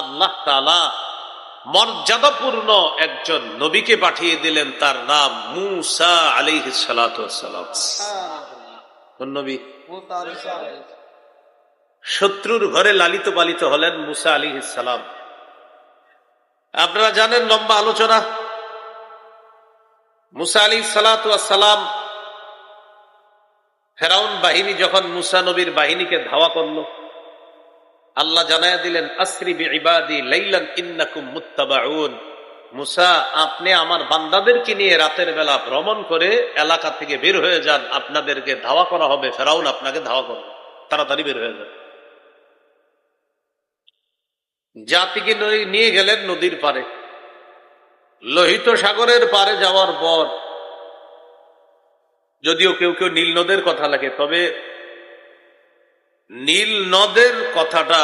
আল্লাহ তাআলা মর্যাদাপূর্ণ একজন নবীকে পাঠিয়ে দিলেন, তার নাম মূসা আলাইহিস সালাতু ওয়াস সালাম। কোন নবী? শত্রুর ঘরে লালিত পালিত হলেন মূসা আলাইহিস সালাম। আপনারা জানেন, লম্বা আলোচনা। মূসা আলাইহিস সালাতু ওয়াস সালাম, ফেরাউন বাহিনী যখন মূসা নবীর বাহিনীকে ধাওয়া করলো, আল্লাহ জানায়া দিলেন, আসরি বিইবাদি লাইলান ইন্নাকুম মুত্তাবাউন। মূসা, আপনি আমার বান্দাদেরকে নিয়ে রাতের বেলা ভ্রমণ করে এলাকা থেকে বের হয়ে যান, আপনাদেরকে ধাওয়া করা হবে, ফেরাউন আপনাকে ধাওয়া করবে, তাড়াতাড়ি বের হয়ে যান। জাতিকে নিয়ে গেলেন নদীর পারে। লোহিত সাগরের পারে যাওয়ার পর, যদিও কেউ কেউ নীল নদের কথা লাগে, তবে নীল নদের কথাটা